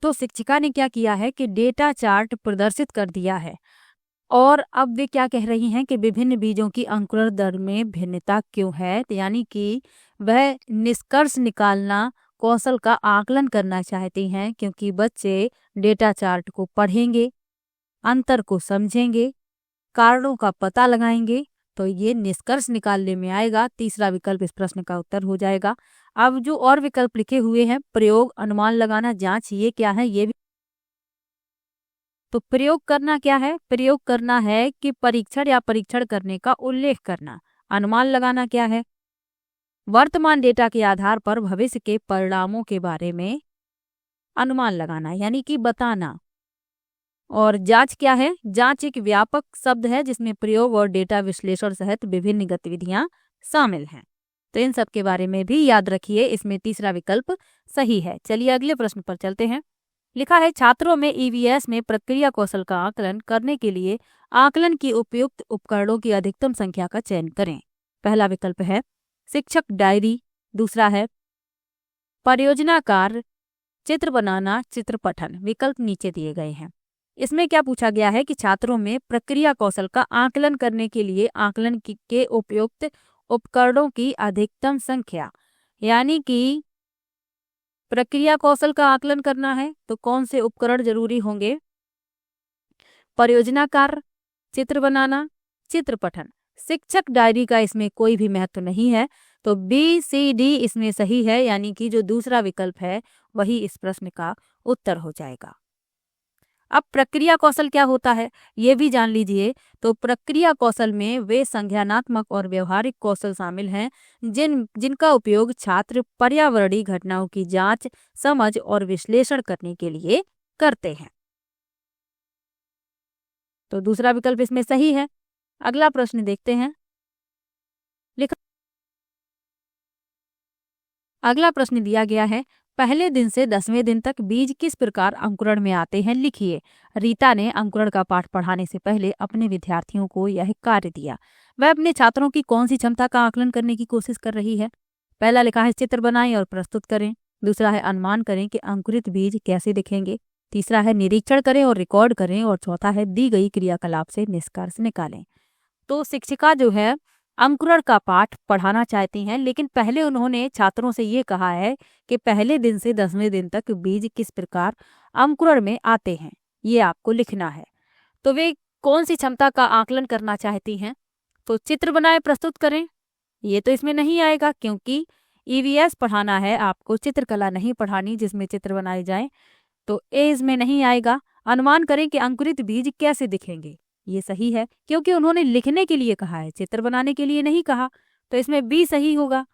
तो शिक्षिका ने क्या किया है कि डेटा चार्ट प्रदर्शित कर दिया है और अब वे क्या कह रही हैं कि विभिन्न बीजों की अंकुरण दर में भिन्नता क्यों है, तो यानी कि वह निष्कर्ष निकालना कौशल का आकलन करना चाहती हैं, क्योंकि बच्चे डेटा चार्ट को पढ़ेंगे, अंतर को समझेंगे, कारणों का पता लगाएंगे, तो ये निष्कर्ष निकालने में आएगा। तीसरा विकल्प इस प्रश्न का उत्तर हो जाएगा। अब जो और विकल्प लिखे हुए हैं, प्रयोग, अनुमान लगाना, जांच, ये क्या है, ये भी। तो प्रयोग करना क्या है? प्रयोग करना है कि परीक्षण या परीक्षण करने का उल्लेख करना। अनुमान लगाना क्या है? वर्तमान डेटा के आधार पर भविष्य के परिणामों के बारे में अनुमान लगाना, यानी कि बताना। और जांच क्या है? जांच एक व्यापक शब्द है जिसमें प्रयोग और डेटा विश्लेषण सहित विभिन्न गतिविधियां शामिल हैं। तो इन सब के बारे में भी याद रखिए। इसमें तीसरा विकल्प सही है। चलिए अगले प्रश्न पर चलते हैं। लिखा है, छात्रों में ईवीएस में प्रक्रिया कौशल का आकलन करने के लिए आकलन की उपयुक्त उपकरणों की अधिकतम संख्या का चयन करें। पहला विकल्प है शिक्षक डायरी, दूसरा है परियोजना कार्य, चित्र बनाना, चित्र पठन। विकल्प नीचे दिए गए हैं। इसमें क्या पूछा गया है कि छात्रों में प्रक्रिया कौशल का आकलन करने के लिए के उपयुक्त उपकरणों की अधिकतम संख्या, यानी कि प्रक्रिया कौशल का आकलन करना है तो कौन से उपकरण जरूरी होंगे? परियोजना कार्य, चित्र बनाना, चित्र पठन। शिक्षक डायरी का इसमें कोई भी महत्व नहीं है, तो बी सी डी इसमें सही है, यानी कि जो दूसरा विकल्प है वही इस प्रश्न का उत्तर हो जाएगा। अब प्रक्रिया कौशल क्या होता है ये भी जान लीजिए। तो प्रक्रिया कौशल में वे संज्ञानात्मक और व्यवहारिक कौशल शामिल हैं जिनका उपयोग छात्र पर्यावरणीय घटनाओं की जांच, समझ और विश्लेषण करने के लिए करते हैं। तो दूसरा विकल्प इसमें सही है। अगला प्रश्न देखते हैं। लिखा अगला प्रश्न दिया गया है, पहले दिन से 10वें दिन तक बीज किस प्रकार अंकुरण में आते हैं, लिखिए। रीता ने अंकुरण का पाठ पढ़ाने से पहले अपने विद्यार्थियों को यह कार्य दिया। वह अपने छात्रों की कौन सी क्षमता का आकलन करने की कोशिश कर रही है? पहला लिखा है चित्र बनाएं और प्रस्तुत करें। दूसरा है अनुमान करें कि अंकुरित बीज कैसे दिखेंगे। तीसरा है निरीक्षण करें और रिकॉर्ड करें, और चौथा है दी गई क्रियाकलाप से निष्कर्ष निकालें। तो शिक्षिका जो है अंकुरण का पाठ पढ़ाना चाहती हैं, लेकिन पहले उन्होंने छात्रों से ये कहा है कि पहले दिन से 10वें दिन तक बीज किस प्रकार अंकुरण में आते हैं, ये आपको लिखना है। तो वे कौन सी क्षमता का आकलन करना चाहती हैं? तो चित्र बनाए प्रस्तुत करें, ये तो इसमें नहीं आएगा क्योंकि ईवीएस पढ़ाना है आपको, चित्रकला नहीं पढ़ानी जिसमें चित्र बनाए जाएं, तो ए इसमें नहीं आएगा। अनुमान करें कि अंकुरित बीज कैसे दिखेंगे, ये सही है क्योंकि उन्होंने लिखने के लिए कहा है, चित्र बनाने के लिए नहीं कहा, तो इसमें बी सही होगा।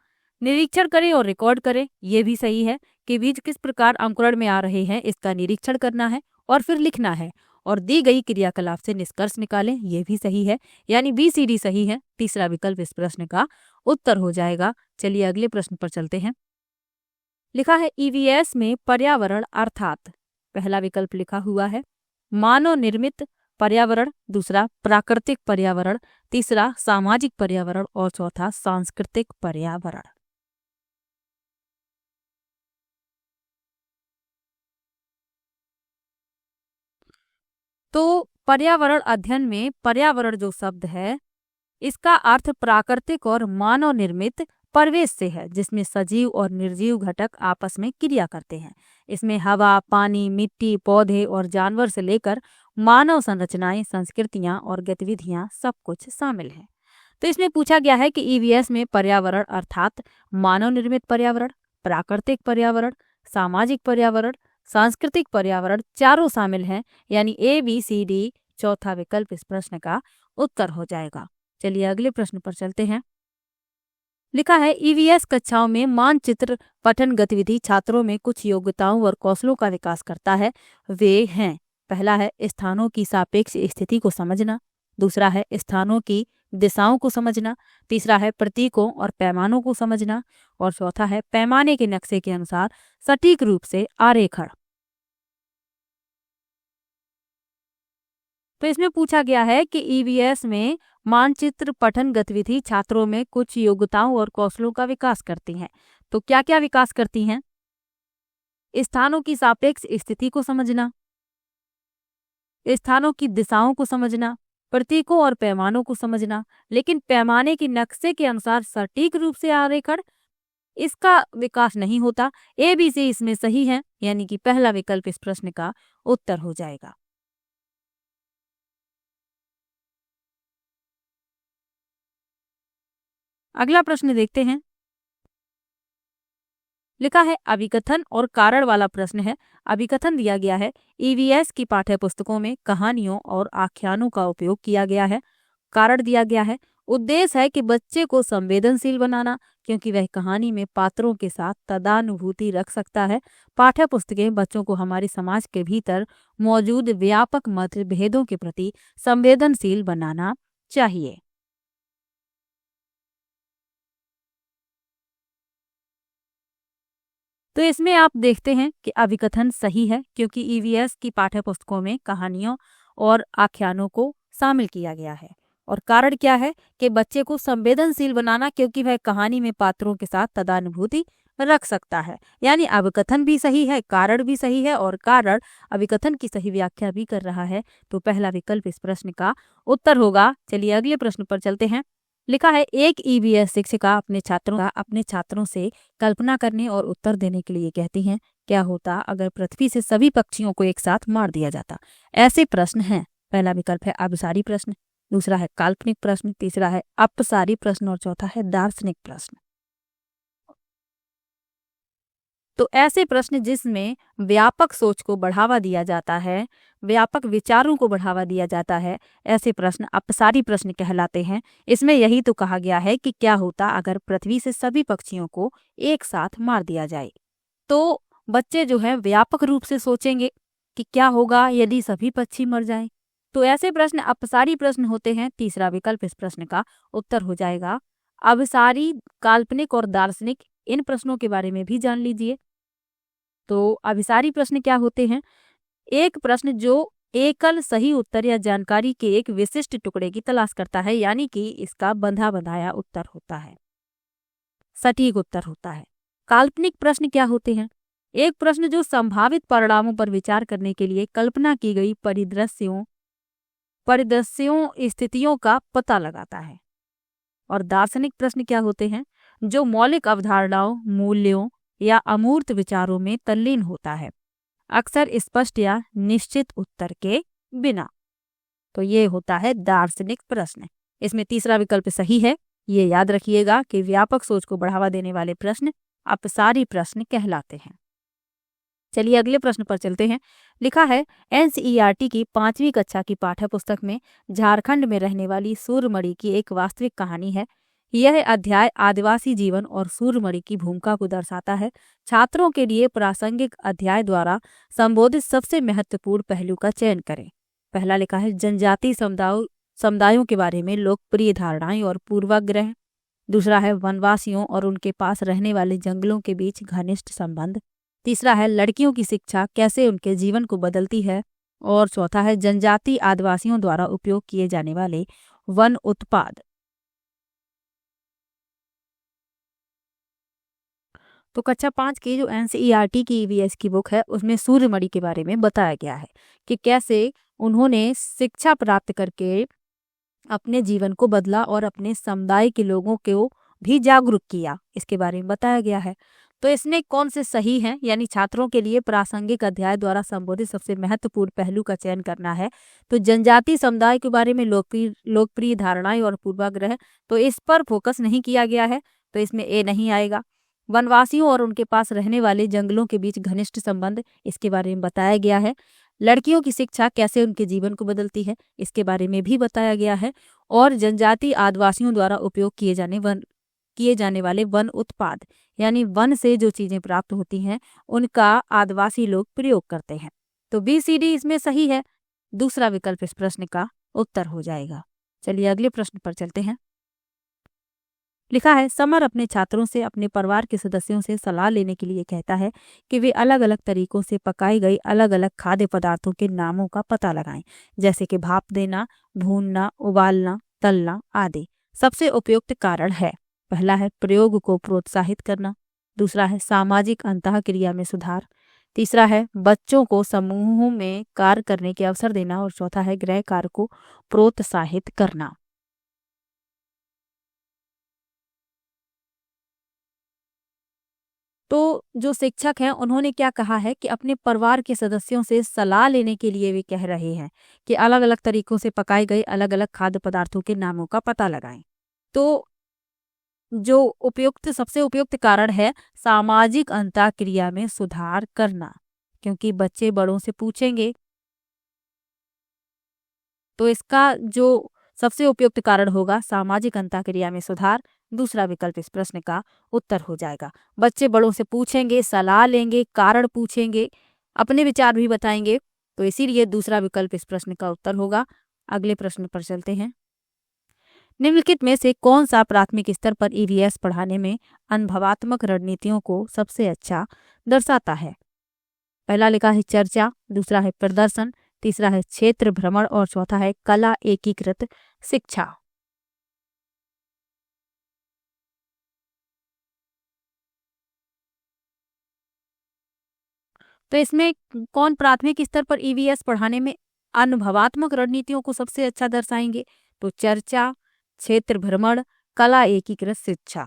निरीक्षण करें और रिकॉर्ड करें, ये भी सही है कि बीज किस प्रकार अंकुरण में आ रहे हैं इसका निरीक्षण करना है और फिर लिखना है, और दी गई क्रियाकलाप से निष्कर्ष निकालें, ये भी सही है, यानी बी सी डी सही है। तीसरा विकल्प इस प्रश्न का उत्तर हो जाएगा। चलिए अगले प्रश्न पर चलते हैं। लिखा है ईवीएस में पर्यावरण अर्थात, पहला विकल्प लिखा हुआ है मानव निर्मित पर्यावरण, दूसरा प्राकृतिक पर्यावरण, तीसरा सामाजिक पर्यावरण और चौथा सांस्कृतिक पर्यावरण। तो पर्यावरण अध्ययन में पर्यावरण जो शब्द है इसका अर्थ प्राकृतिक और मानव निर्मित परिवेश से है, जिसमें सजीव और निर्जीव घटक आपस में क्रिया करते हैं। इसमें हवा, पानी, मिट्टी, पौधे और जानवर से लेकर मानव संरचनाएं, संस्कृतियां और गतिविधियां सब कुछ शामिल हैं। तो इसमें पूछा गया है कि ईवीएस में पर्यावरण अर्थात मानव निर्मित पर्यावरण, प्राकृतिक पर्यावरण, सामाजिक पर्यावरण, सांस्कृतिक पर्यावरण चारों शामिल हैं, यानी ए बी सी डी चौथा विकल्प इस प्रश्न का उत्तर हो जाएगा। चलिए अगले प्रश्न पर चलते हैं। लिखा है ईवीएस कक्षाओं में मानचित्र पठन गतिविधि छात्रों में कुछ योग्यताओं और कौशलों का विकास करता है। वे हैं, पहला है स्थानों की सापेक्ष स्थिति को समझना, दूसरा है स्थानों की दिशाओं को समझना, तीसरा है प्रतीकों और पैमानों को समझना, और चौथा है पैमाने के नक्शे के अनुसार सटीक रूप से आरेखण। तो इसमें पूछा गया है कि ईवीएस में मानचित्र पठन गतिविधि छात्रों में कुछ योग्यताओं और कौशलों का विकास करती हैं। तो क्या क्या विकास करती हैं? स्थानों की सापेक्ष स्थिति को समझना, स्थानों की दिशाओं को समझना, प्रतीकों और पैमानों को समझना, लेकिन पैमाने के नक्शे के अनुसार सटीक रूप से आरेखण इसका विकास नहीं होता। ए बी सी इसमें सही है, यानी कि पहला विकल्प इस प्रश्न का उत्तर हो जाएगा। अगला प्रश्न देखते हैं। लिखा है अभिकथन और कारण वाला प्रश्न है। अभिकथन दिया गया है ईवीएस की पाठ्य पुस्तकों में कहानियों और आख्यानों का उपयोग किया गया है। कारण दिया गया है उद्देश्य है कि बच्चे को संवेदनशील बनाना, क्योंकि वह कहानी में पात्रों के साथ तदानुभूति रख सकता है। पाठ्य पुस्तकें बच्चों को हमारे समाज के भीतर मौजूद व्यापक मतभेदों के प्रति संवेदनशील बनाना चाहिए। तो इसमें आप देखते हैं कि अभिकथन सही है, क्योंकि ईवीएस की पाठ्य पुस्तकों में कहानियों और आख्यानों को शामिल किया गया है। और कारण क्या है कि बच्चे को संवेदनशील बनाना, क्योंकि वह कहानी में पात्रों के साथ तदानुभूति रख सकता है। यानी अभिकथन भी सही है, कारण भी सही है, और कारण अभिकथन की सही व्याख्या भी कर रहा है। तो पहला विकल्प इस प्रश्न का उत्तर होगा। चलिए अगले प्रश्न पर चलते हैं। लिखा है एक ईवीएस शिक्षिका अपने छात्रों से कल्पना करने और उत्तर देने के लिए कहती हैं, क्या होता अगर पृथ्वी से सभी पक्षियों को एक साथ मार दिया जाता। ऐसे प्रश्न हैं। पहला विकल्प है अभिसारी प्रश्न, दूसरा है काल्पनिक प्रश्न, तीसरा है अपसारी प्रश्न और चौथा है दार्शनिक प्रश्न। तो ऐसे प्रश्न जिसमें व्यापक सोच को बढ़ावा दिया जाता है, व्यापक विचारों को बढ़ावा दिया जाता है, ऐसे प्रश्न अपसारी प्रश्न कहलाते हैं। इसमें यही तो कहा गया है कि क्या होता अगर पृथ्वी से सभी पक्षियों को एक साथ मार दिया जाए। तो बच्चे जो है व्यापक रूप से सोचेंगे कि क्या होगा यदि सभी पक्षी मर जाएं। तो ऐसे प्रश्न अपसारी प्रश्न होते हैं। तीसरा विकल्प इस प्रश्न का उत्तर हो जाएगा। अभिसारी, काल्पनिक और दार्शनिक, इन प्रश्नों के बारे में भी जान लीजिए। तो अभिसारी प्रश्न क्या होते हैं? एक प्रश्न जो एकल सही उत्तर या जानकारी के एक विशिष्ट टुकड़े की तलाश करता है, यानी कि इसका बंधा बंधाया उत्तर होता है, सटीक उत्तर होता है। काल्पनिक प्रश्न क्या होते हैं? एक प्रश्न जो संभावित परिणामों पर विचार करने के लिए कल्पना की गई परिदृश्यों स्थितियों का पता लगाता है। और दार्शनिक प्रश्न क्या होते हैं? जो मौलिक अवधारणाओं, मूल्यों या अमूर्त विचारों में तल्लीन होता है, अक्सर स्पष्ट या निश्चित उत्तर के बिना। तो ये होता है दार्शनिक प्रश्न। इसमें तीसरा विकल्प सही है। ये याद रखिएगा कि व्यापक सोच को बढ़ावा देने वाले प्रश्न अपसारी प्रश्न कहलाते हैं। चलिए अगले प्रश्न पर चलते हैं। लिखा है, एनसीईआरटी की 5वीं कक्षा की पाठ्य पुस्तक में झारखंड में रहने वाली सूर्यमणि की एक वास्तविक कहानी है। यह अध्याय आदिवासी जीवन और सूर्यमणि की भूमिका को दर्शाता है। छात्रों के लिए प्रासंगिक अध्याय द्वारा संबोधित सबसे महत्वपूर्ण पहलू का चयन करें। पहला लिखा है, जनजातीय समुदायों के बारे में लोकप्रिय धारणाएं और पूर्वाग्रह। दूसरा है, वनवासियों और उनके पास रहने वाले जंगलों के बीच घनिष्ठ संबंध। तीसरा है, लड़कियों की शिक्षा कैसे उनके जीवन को बदलती है। और चौथा है, जनजातीय आदिवासियों द्वारा उपयोग किए जाने वाले वन उत्पाद। तो कक्षा 5 की जो एनसीईआरटी की ईवीएस की बुक है उसमें सूर्यमणि के बारे में बताया गया है कि कैसे उन्होंने शिक्षा प्राप्त करके अपने जीवन को बदला और अपने समुदाय के लोगों को भी जागरूक किया, इसके बारे में बताया गया है। तो इसमें कौन से सही हैं, यानी छात्रों के लिए प्रासंगिक अध्याय द्वारा संबोधित सबसे महत्वपूर्ण पहलू का चयन करना है। तो जनजातीय समुदाय के बारे में लोकप्रिय धारणाएं और पूर्वाग्रह, तो इस पर फोकस नहीं किया गया है, तो इसमें ए नहीं आएगा। वनवासियों और उनके पास रहने वाले जंगलों के बीच घनिष्ठ संबंध, इसके बारे में बताया गया है। लड़कियों की शिक्षा कैसे उनके जीवन को बदलती है, इसके बारे में भी बताया गया है। और जनजातीय आदिवासियों द्वारा उपयोग किए जाने वाले वन उत्पाद, यानी वन से जो चीजें प्राप्त होती हैं उनका आदिवासी लोग प्रयोग करते हैं। तो बी सी डी इसमें सही है। दूसरा विकल्प इस प्रश्न का उत्तर हो जाएगा। चलिए अगले प्रश्न पर चलते हैं। लिखा है, समर अपने छात्रों से अपने परिवार के सदस्यों से सलाह लेने के लिए कहता है कि वे अलग अलग तरीकों से पकाई गई अलग अलग खाद्य पदार्थों के नामों का पता लगाएं, जैसे कि भाप देना, भूनना, उबालना, तलना आदि। सबसे उपयुक्त कारण है। पहला है, प्रयोग को प्रोत्साहित करना। दूसरा है, सामाजिक अंतःक्रिया में सुधार। तीसरा है, बच्चों को समूहों में कार्य करने के अवसर देना। और चौथा है, गृह कार्य को प्रोत्साहित करना। तो जो शिक्षक हैं उन्होंने क्या कहा है कि अपने परिवार के सदस्यों से सलाह लेने के लिए वे कह रहे हैं कि अलग अलग तरीकों से पकाई गई अलग अलग खाद्य पदार्थों के नामों का पता लगाएं। तो जो सबसे उपयुक्त कारण है सामाजिक अंतःक्रिया में सुधार करना, क्योंकि बच्चे बड़ों से पूछेंगे। तो इसका जो सबसे उपयुक्त कारण होगा सामाजिक अंतःक्रिया में सुधार। दूसरा विकल्प इस प्रश्न का उत्तर हो जाएगा। बच्चे बड़ों से पूछेंगे, सलाह लेंगे, कारण पूछेंगे, अपने विचार भी बताएंगे, तो इसीलिए दूसरा विकल्प इस प्रश्न का उत्तर होगा। अगले प्रश्न पर चलते हैं। निम्नलिखित में से कौन सा प्राथमिक स्तर पर ईवीएस पढ़ाने में अनुभवात्मक रणनीतियों को सबसे अच्छा दर्शाता है? पहला लिखा है चर्चा, दूसरा है प्रदर्शन, तीसरा है क्षेत्र भ्रमण और चौथा है कला एकीकृत शिक्षा। तो इसमें कौन प्राथमिक स्तर पर ईवीएस पढ़ाने में अनुभवात्मक रणनीतियों को सबसे अच्छा दर्शाएंगे? तो चर्चा, क्षेत्र भ्रमण, कला एकीकृत शिक्षा।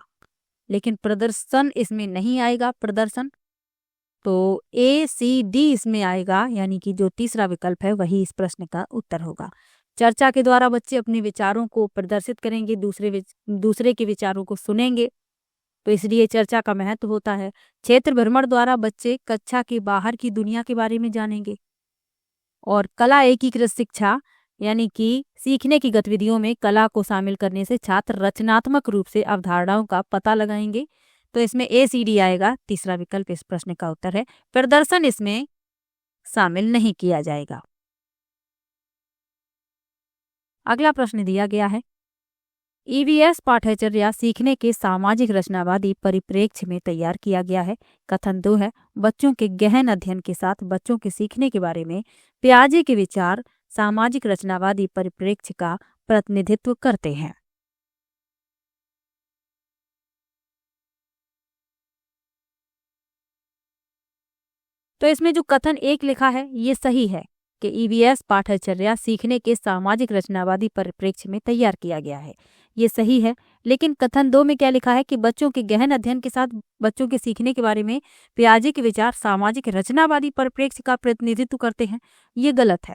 लेकिन प्रदर्शन इसमें नहीं आएगा। प्रदर्शन तो ए सी डी इसमें आएगा, यानी कि जो तीसरा विकल्प है वही इस प्रश्न का उत्तर होगा। चर्चा के द्वारा बच्चे अपने विचारों को प्रदर्शित करेंगे, दूसरे के विचारों को सुनेंगे, तो इसलिए चर्चा का महत्व होता है। क्षेत्र भ्रमण द्वारा बच्चे कक्षा के बाहर की दुनिया के बारे में जानेंगे। और कला एकीकृत शिक्षा यानी कि सीखने की गतिविधियों में कला को शामिल करने से छात्र रचनात्मक रूप से अवधारणाओं का पता लगाएंगे। तो इसमें ए सी डी आएगा। तीसरा विकल्प इस प्रश्न का उत्तर है। प्रदर्शन इसमें शामिल नहीं किया जाएगा। अगला प्रश्न दिया गया है, ईवीएस पाठ्यचर्या सीखने के सामाजिक रचनावादी परिप्रेक्ष्य में तैयार किया गया है। कथन 2 है, बच्चों के गहन अध्ययन के साथ बच्चों के सीखने के बारे में पियाजे के विचार सामाजिक रचनावादी परिप्रेक्ष्य का प्रतिनिधित्व करते हैं। तो इसमें जो कथन 1 लिखा है ये सही है कि ईवीएस पाठचर्या सीखने के सामाजिक रचनावादी परिप्रेक्ष्य में तैयार किया गया है, ये सही है। लेकिन कथन 2 में क्या लिखा है कि बच्चों के गहन अध्ययन के साथ बच्चों के सीखने के बारे में पियाजे के विचार सामाजिक रचनावादी परिप्रेक्ष्य का प्रतिनिधित्व करते हैं, ये गलत है।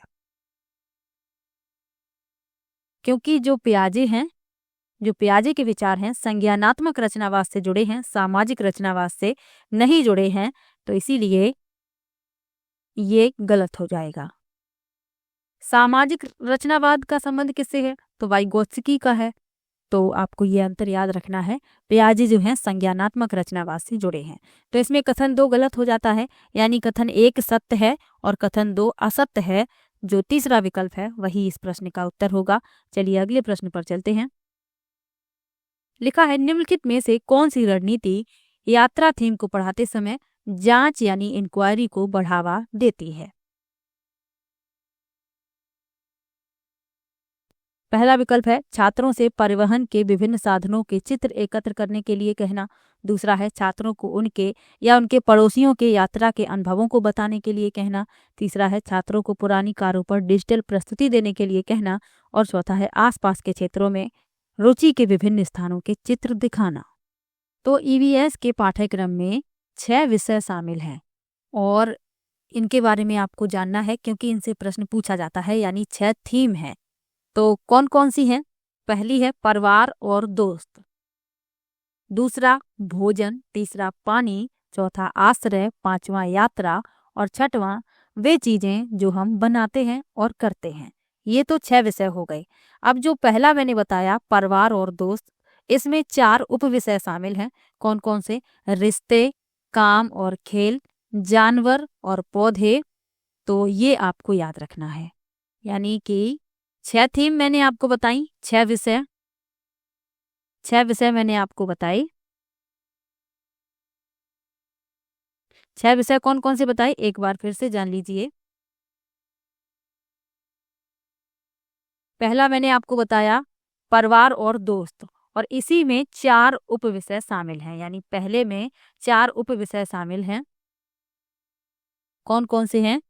क्योंकि जो पियाजे के विचार हैं संज्ञानात्मक रचनावाद से जुड़े हैं, सामाजिक रचनावाद से नहीं जुड़े हैं, तो इसीलिए ये गलत हो जाएगा। सामाजिक रचनावाद का संबंध किससे है? तो वाइगोत्स्की का है। तो आपको ये अंतर याद रखना है, पियाजे जो हैं संज्ञानात्मक रचनावाद से जुड़े हैं। तो इसमें कथन 2 गलत हो जाता है, यानी कथन 1 सत्य है और कथन 2 असत्य है। जो तीसरा विकल्प है वही इस प्रश्न का उत्तर होगा। चलिए अगले प्रश्न पर चलते हैं। लिखा है निम्नलिखित में से कौन सी रणनीति यात्रा थीम को पढ़ाते समय जांच यानी इंक्वायरी को बढ़ावा देती है? पहला विकल्प है छात्रों से परिवहन के विभिन्न साधनों के चित्र एकत्र करने के लिए कहना। दूसरा है छात्रों को उनके या उनके पड़ोसियों के यात्रा के अनुभवों को बताने के लिए कहना। तीसरा है छात्रों को पुरानी कारों पर डिजिटल प्रस्तुति देने के लिए कहना। और चौथा है आसपास के क्षेत्रों में रुचि के विभिन्न स्थानों के चित्र दिखाना। तो ईवीएस के पाठ्यक्रम में 6 विषय शामिल हैं और इनके बारे में आपको जानना है क्योंकि इनसे प्रश्न पूछा जाता है, यानी 6 थीम है। तो कौन कौन सी हैं? पहली है परिवार और दोस्त, दूसरा भोजन, तीसरा पानी, चौथा आश्रय, पांचवा यात्रा और छठवां वे चीजें जो हम बनाते हैं और करते हैं। ये तो 6 विषय हो गए। अब जो पहला मैंने बताया परिवार और दोस्त, इसमें 4 उप विषय शामिल हैं। कौन कौन से? रिश्ते, काम और खेल, जानवर और पौधे। तो ये आपको याद रखना है, यानी कि 6 थीम मैंने आपको बताई, 6 विषय मैंने आपको बताई। 6 विषय कौन कौन से बताए एक बार फिर से जान लीजिए। पहला मैंने आपको बताया परिवार और दोस्त, और इसी में 4 उप विषय शामिल हैं, यानी पहले में 4 उप विषय शामिल हैं। कौन कौन से हैं?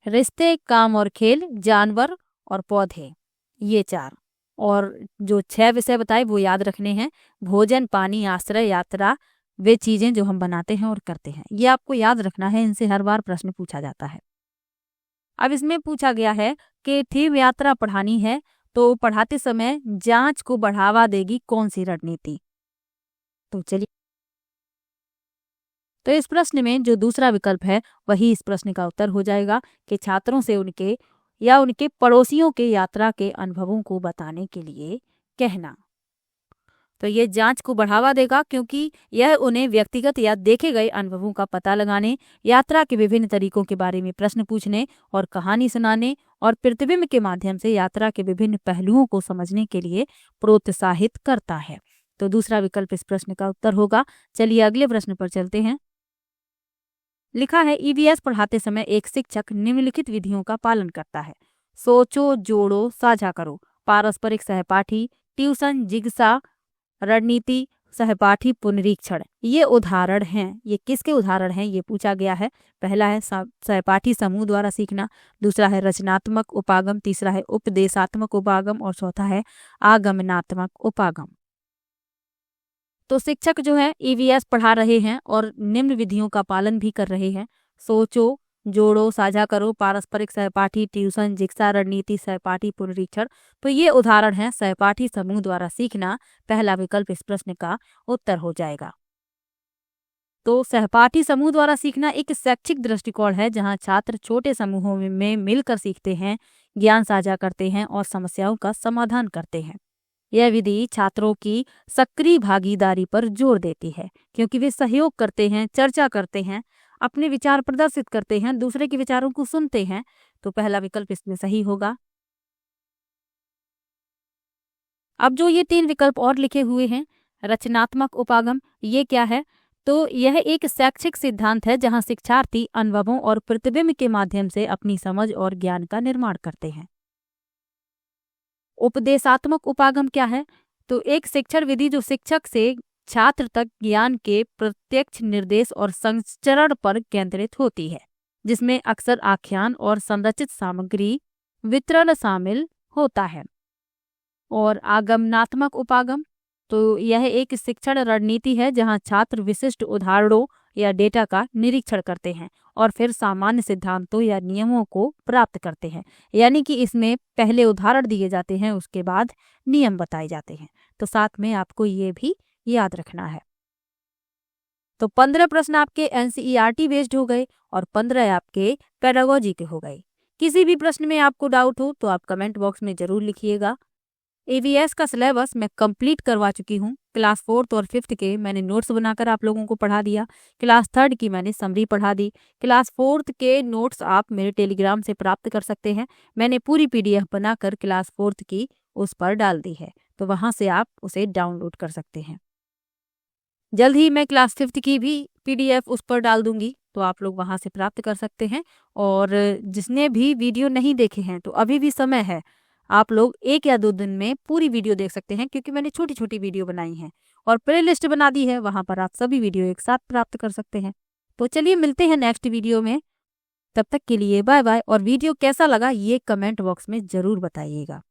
रिश्ते, काम और खेल, जानवर और पौधे, ये 4। और जो 6 विषय बताए वो याद रखने हैं। भोजन, पानी, आश्रय, यात्रा, वे चीजें जो हम बनाते हैं और करते हैं। ये आपको याद रखना है, इनसे हर बार प्रश्न पूछा जाता है। अब इसमें पूछा गया है कि थीम यात्रा पढ़ानी है तो पढ़ाते समय जांच को बढ़ावा देगी कौन सी रणनीति? तो चलिए, तो इस प्रश्न में जो दूसरा विकल्प है वही इस प्रश्न का उत्तर हो जाएगा कि छात्रों से उनके या उनके पड़ोसियों के यात्रा के अनुभवों को बताने के लिए कहना। तो ये जांच को बढ़ावा देगा क्योंकि यह उन्हें व्यक्तिगत या देखे गए अनुभवों का पता लगाने, यात्रा के विभिन्न तरीकों के बारे में प्रश्न पूछने और कहानी सुनाने और प्रतिबिंब के माध्यम से यात्रा के विभिन्न पहलुओं को समझने के लिए प्रोत्साहित करता है। तो दूसरा विकल्प इस प्रश्न का उत्तर होगा। चलिए अगले प्रश्न पर चलते हैं। लिखा है ईवीएस पढ़ाते समय एक शिक्षक निम्नलिखित विधियों का पालन करता है। सोचो, जोड़ो, साझा करो, पारस्परिक सहपाठी, ट्यूशन, जिज्ञासा, रणनीति, सहपाठी पुनरीक्षण। ये उदाहरण हैं। ये किसके उदाहरण हैं ये पूछा गया है। पहला है सहपाठी समूह द्वारा सीखना, दूसरा है रचनात्मक उपागम, तीसरा है उपदेशात्मक उपागम और चौथा है आगमनात्मक उपागम। तो शिक्षक जो है ईवीएस पढ़ा रहे हैं और निम्न विधियों का पालन भी कर रहे हैं। सोचो, जोड़ो, साझा करो, पारस्परिक सहपाठी, ट्यूशन, जिज्ञासा, रणनीति, सहपाठी पुनरीक्षण। तो ये उदाहरण है सहपाठी समूह द्वारा सीखना। पहला विकल्प इस प्रश्न का उत्तर हो जाएगा। तो सहपाठी समूह द्वारा सीखना एक शैक्षिक दृष्टिकोण है जहां छात्र छोटे समूहों में मिलकर सीखते हैं, ज्ञान साझा करते हैं और समस्याओं का समाधान करते हैं। यह विधि छात्रों की सक्रिय भागीदारी पर जोर देती है क्योंकि वे सहयोग करते हैं, चर्चा करते हैं, अपने विचार प्रदर्शित करते हैं, दूसरे के विचारों को सुनते हैं। तो पहला विकल्प इसमें सही होगा। अब जो ये 3 विकल्प और लिखे हुए हैं, रचनात्मक उपागम, ये क्या है? तो यह एक शैक्षिक सिद्धांत है जहां शिक्षार्थी अनुभवों और प्रतिबिंब के माध्यम से अपनी समझ और ज्ञान का निर्माण करते हैं। उपदेशात्मक उपागम क्या है? तो एक शिक्षण विधि जो शिक्षक से छात्र तक ज्ञान के प्रत्यक्ष निर्देश और संचरण पर केंद्रित होती है, जिसमें अक्सर आख्यान और संरचित सामग्री वितरण शामिल होता है। और आगमनात्मक उपागम, तो यह एक शिक्षण रणनीति है जहां छात्र विशिष्ट उदाहरणों या डेटा का निरीक्षण करते हैं और फिर सामान्य सिद्धांतों या नियमों को प्राप्त करते हैं। यानी कि इसमें पहले उदाहरण दिए जाते हैं, उसके बाद नियम बताए जाते हैं। तो साथ में आपको ये भी याद रखना है। तो 15 प्रश्न आपके एनसीईआरटी बेस्ड हो गए और 15 आपके पेडागोजी के हो गए। किसी भी प्रश्न में आपको डाउट हो तो आप कमेंट बॉक्स में जरूर लिखिएगा। ईवीएस का सिलेबस मैं कंप्लीट करवा चुकी हूँ। क्लास 4th और 5th के मैंने नोट्स बनाकर आप लोगों को पढ़ा दिया। क्लास 3rd की मैंने समरी पढ़ा दी। क्लास 4th के नोट्स आप मेरे टेलीग्राम से प्राप्त कर सकते हैं। मैंने पूरी पीडीएफ बनाकर क्लास 4th की उस पर डाल दी है, तो वहाँ से आप उसे डाउनलोड कर सकते हैं। जल्द ही मैं क्लास 5th की भी पीडीएफ उस पर डाल दूंगी, तो आप लोग वहाँ से प्राप्त कर सकते हैं। और जिसने भी वीडियो नहीं देखे हैं तो अभी भी समय है, आप लोग 1 या 2 दिन में पूरी वीडियो देख सकते हैं, क्योंकि मैंने छोटी छोटी वीडियो बनाई हैं और प्लेलिस्ट बना दी है, वहाँ पर आप सभी वीडियो एक साथ प्राप्त कर सकते हैं। तो चलिए मिलते हैं नेक्स्ट वीडियो में, तब तक के लिए बाय बाय। और वीडियो कैसा लगा ये कमेंट बॉक्स में ज़रूर बताइएगा।